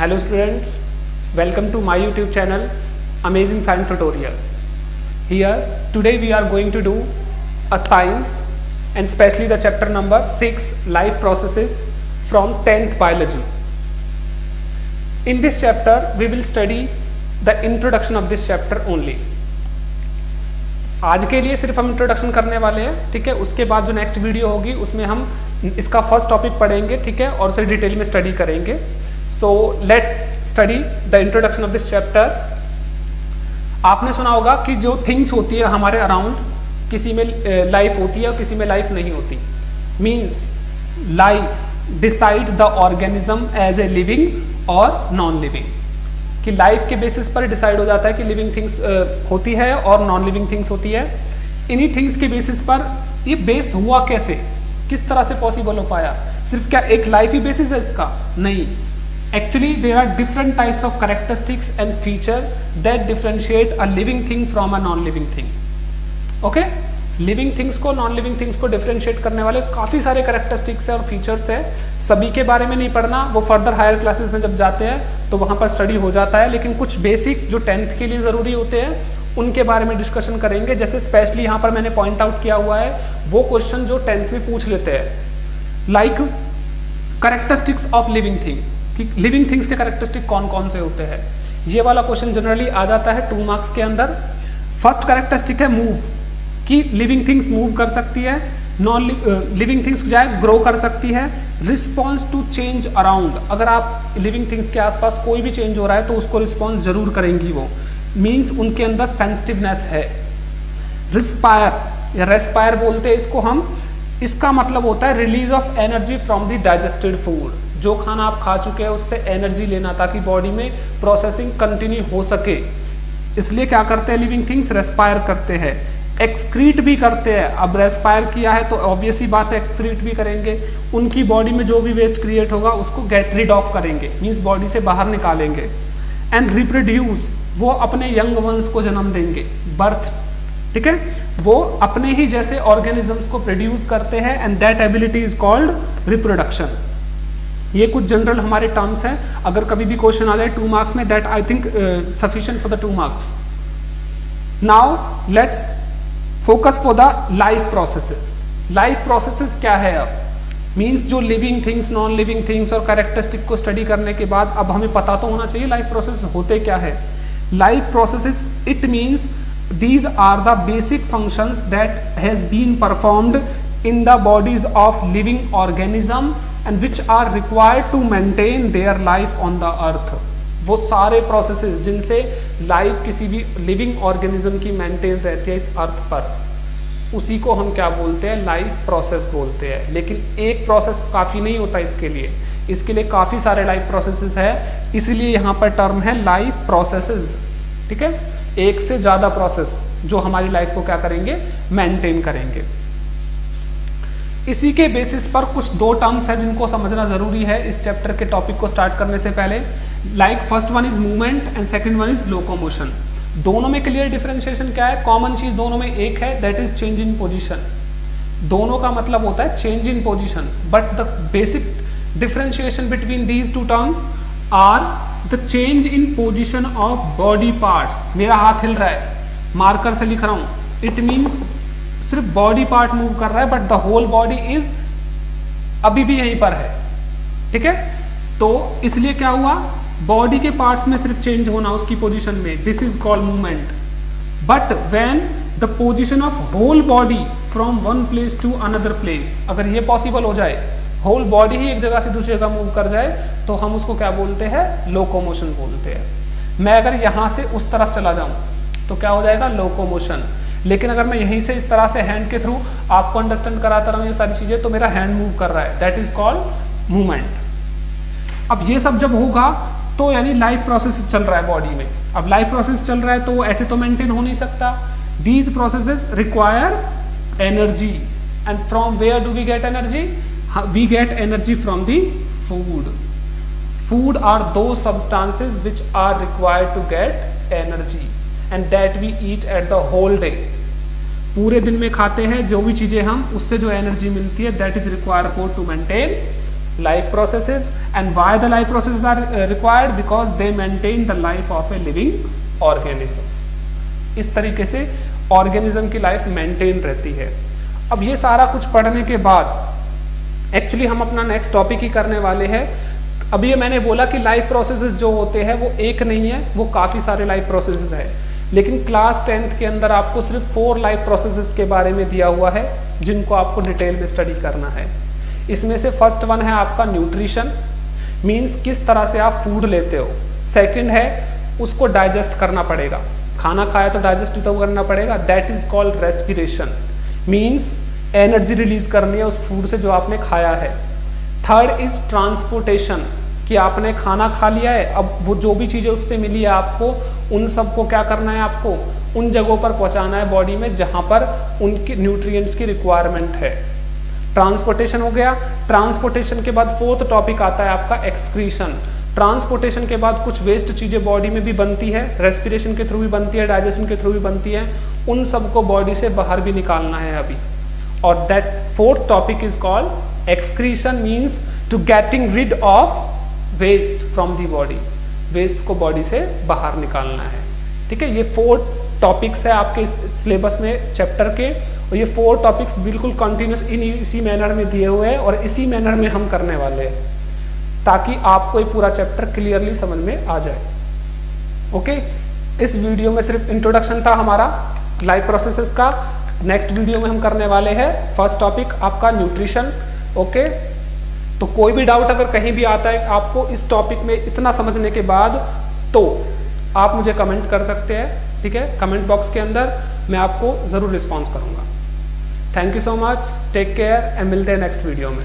Hello students, welcome to my YouTube channel Amazing Science Tutorial. Here today we are going to do a science and especially the chapter number 6 life processes from 10th biology. In this chapter we will study the introduction of this chapter only. आज के लिए सिर्फ हम introduction करने वाले हैं, ठीक है। उसके बाद जो नेक्स्ट वीडियो होगी उसमें हम इसका फर्स्ट टॉपिक पढ़ेंगे, ठीक है, और उसे डिटेल में स्टडी करेंगे। So let's study the introduction of this chapter. आपने सुना होगा कि जो थिंग्स होती है हमारे अराउंड, किसी में लाइफ होती है और किसी में लाइफ नहीं होती। Means life decides the organism as a living और नॉन लिविंग, कि लाइफ के बेसिस पर डिसाइड हो जाता है कि लिविंग थिंग्स होती है और नॉन लिविंग थिंग्स होती है। इन्हीं थिंग्स के बेसिस पर ये बेस हुआ कैसे, किस तरह से पॉसिबल हो पाया? सिर्फ क्या एक लाइफ ही बेसिस है इसका? नहीं, actually there are different types of characteristics and feature that differentiate a living thing from a non living thing. Okay, living things को नॉन लिविंग थिंग्स को डिफरेंशिएट करने वाले काफ़ी सारे कैरेक्टरिस्टिक्स है और फीचर्स है। सभी के बारे में नहीं पढ़ना, वो फर्दर हायर क्लासेस में जब जाते हैं तो वहाँ पर स्टडी हो जाता है, लेकिन कुछ बेसिक जो 10th के लिए ज़रूरी होते हैं उनके बारे में डिस्कशन करेंगे। जैसे स्पेशली यहाँ पर मैंने पॉइंट आउट किया हुआ है वो क्वेश्चन जो 10th में पूछ लेते हैं, like characteristics of living thing, कि लिविंग थिंग्स के कैरेक्टरिस्टिक कौन कौन से होते हैं। ये वाला क्वेश्चन जनरली आ जाता है 2 मार्क्स के अंदर। फर्स्ट कैरेक्टरिस्टिक है मूव, कि लिविंग थिंग्स मूव कर सकती है, नॉन लिविंग थिंग्स जाए ग्रो कर सकती है। रिस्पॉन्स टू चेंज अराउंड, अगर आप लिविंग थिंग्स के आसपास कोई भी चेंज हो रहा है तो उसको रिस्पॉन्स जरूर करेंगी वो, मीन्स उनके अंदर सेंसिटिवनेस है। रिस्पायर या रेस्पायर बोलते हैं इसको हम, इसका मतलब होता है release of energy from the digested food. जो खाना आप खा चुके हैं उससे एनर्जी लेना ताकि बॉडी में प्रोसेसिंग कंटिन्यू हो सके, इसलिए क्या करते हैं लिविंग थिंग्स? रेस्पायर करते हैं। एक्सक्रीट भी करते हैं। अब रेस्पायर किया है तो ऑब्वियस ही बात है एक्सक्रीट भी करेंगे। उनकी बॉडी में जो भी वेस्ट क्रिएट होगा उसको गेट रिड ऑफ करेंगे, मीन्स बॉडी से बाहर निकालेंगे। एंड रिप्रोड्यूस, वो अपने यंग वंस को जन्म देंगे, बर्थ, ठीक है, वो अपने ही जैसे ऑर्गेनिजम्स को प्रोड्यूस करते हैं and that ability is called reproduction. ये कुछ जनरल हमारे टर्म्स हैं, अगर कभी भी क्वेश्चन आ जाए 2 मार्क्स में, that I think sufficient for the 2 marks. Now let's focus for the life processes. Life processes क्या है? अब मीन्स जो living things, non living things और कैरेक्टरिस्टिक को स्टडी करने के बाद अब हमें पता तो होना चाहिए लाइफ प्रोसेस होते क्या है। Life processes, it means these are the basic functions that has been performed in the bodies of living organism and which are required to maintain their life on the earth। वो सारे processes जिनसे life किसी भी living organism की maintain रहती है इस अर्थ पर, उसी को हम क्या बोलते हैं? लाइफ प्रोसेस बोलते हैं। लेकिन एक प्रोसेस काफ़ी नहीं होता इसके लिए काफ़ी सारे लाइफ प्रोसेसेस है, इसलिए यहाँ पर टर्म है लाइफ प्रोसेसेस, ठीक है। एक से ज़्यादा प्रोसेस जो हमारी लाइफ को क्या करेंगे? मेंटेन करेंगे। इसी के बेसिस पर कुछ 2 टर्म्स है जिनको समझना जरूरी है इस चैप्टर के टॉपिक को स्टार्ट करने से पहले। Like first one is movement and second one is locomotion. दोनों में क्लियर डिफरेंशिएशन क्या है? कॉमन चीज दोनों में एक है, that is change in position. दोनों का मतलब होता है change in position, but the basic differentiation between these 2 terms are the change in position of body parts. मेरा हाथ हिल रहा है, मार्कर से लिख रहा हूं, इट मीन्स सिर्फ बॉडी पार्ट मूव कर रहा है but the whole body is अभी भी यहीं पर है, ठीक है। तो इसलिए क्या हुआ? बॉडी के पार्ट्स में सिर्फ चेंज होना उसकी पोजीशन में, this is called movement. But when the position of whole body from one place to another place, अगर ये पॉसिबल हो जाए, होल बॉडी ही एक जगह से दूसरी जगह मूव कर जाए, तो हम उसको क्या बोलते हैं? लोकोमोशन बोलते हैं। मैं अगर यहाँ से उस तरफ चला जाऊँ तो क्या हो जाएगा? लोकोमोशन। लेकिन अगर मैं यहीं से इस तरह से हैंड के थ्रू आपको अंडरस्टैंड कराता रहूँ ये सारी चीजें, तो मेरा हैंड मूव कर रहा है, दैट इज कॉल्ड मूवमेंट। अब ये सब जब होगा तो यानी लाइफ प्रोसेस चल रहा है बॉडी में। अब लाइफ प्रोसेस चल रहा है तो ऐसे तो मेंटेन हो नहीं सकता। These processes require energy, and from where do we get energy? We get energy from the food. Food are those substances which are required to get energy and that we eat at the whole day। पूरे दिन में खाते हैं जो भी चीजें हम, उससे जो एनर्जी मिलती है that is required for to maintain life processes. And why the life processes are required? Because they maintain the life of a living organism. इस तरीके से ऑर्गेनिज्म की लाइफ मेंटेन रहती है। अब ये सारा कुछ पढ़ने के बाद एक्चुअली हम अपना नेक्स्ट टॉपिक ही करने वाले हैं। अभी ये मैंने बोला कि लाइफ प्रोसेसेस जो होते हैं वो एक नहीं है, वो काफ़ी सारे लाइफ प्रोसेसेस है, लेकिन क्लास 10th के अंदर आपको सिर्फ 4 लाइफ प्रोसेसेस के बारे में दिया हुआ है जिनको आपको डिटेल में स्टडी करना है। इसमें से फर्स्ट वन है आपका न्यूट्रिशन, मीन्स किस तरह से आप फूड लेते हो। सेकंड है उसको डाइजेस्ट करना पड़ेगा, खाना खाया तो डाइजेस्ट तो करना पड़ेगा, that is called respiration, means energy release करनी है उस फूड से जो आपने खाया है। थर्ड इज ट्रांसपोर्टेशन, कि आपने खाना खा लिया है, अब वो जो भी चीज़ें उससे मिली है आपको उन सबको क्या करना है, आपको उन जगहों पर पहुंचाना है बॉडी में जहां पर उनकी न्यूट्रिएंट्स की रिक्वायरमेंट है। ट्रांसपोर्टेशन हो गया। ट्रांसपोर्टेशन के बाद फोर्थ टॉपिक आता है आपका एक्सक्रीशन। ट्रांसपोर्टेशन के बाद कुछ वेस्ट चीज़ें बॉडी में भी बनती है, रेस्पिरेशन के थ्रू भी बनती है, डाइजेशन के थ्रू भी बनती है, उन सबको बॉडी से बाहर भी निकालना है अभी। और that fourth topic is called excretion, means to getting rid of waste from the body, waste को बॉडी से बाहर निकालना है। ठीक है, ये 4 टॉपिक्स है आपके इस सिलेबस में चैप्टर के, और ये 4 टॉपिक्स बिल्कुल कंटिन्यूस इसी मैनर में दिए हुए हैं और इसी मैनर में हम करने वाले हैं ताकि आपको ये पूरा चैप्टर क्लियरली समझ में आ जाए। ओके, इस वीडियो में सिर्फ इंट्रोडक्शन था हमारा लाइफ प्रोसेसेस का। नेक्स्ट वीडियो में हम करने वाले हैं फर्स्ट टॉपिक आपका न्यूट्रिशन। ओके, तो कोई भी डाउट अगर कहीं भी आता है आपको इस टॉपिक में इतना समझने के बाद, तो आप मुझे कमेंट कर सकते हैं। ठीक है, कमेंट बॉक्स के अंदर मैं आपको ज़रूर रिस्पॉन्स करूँगा। Thank you so much, take care and मिलते हैं नेक्स्ट वीडियो में।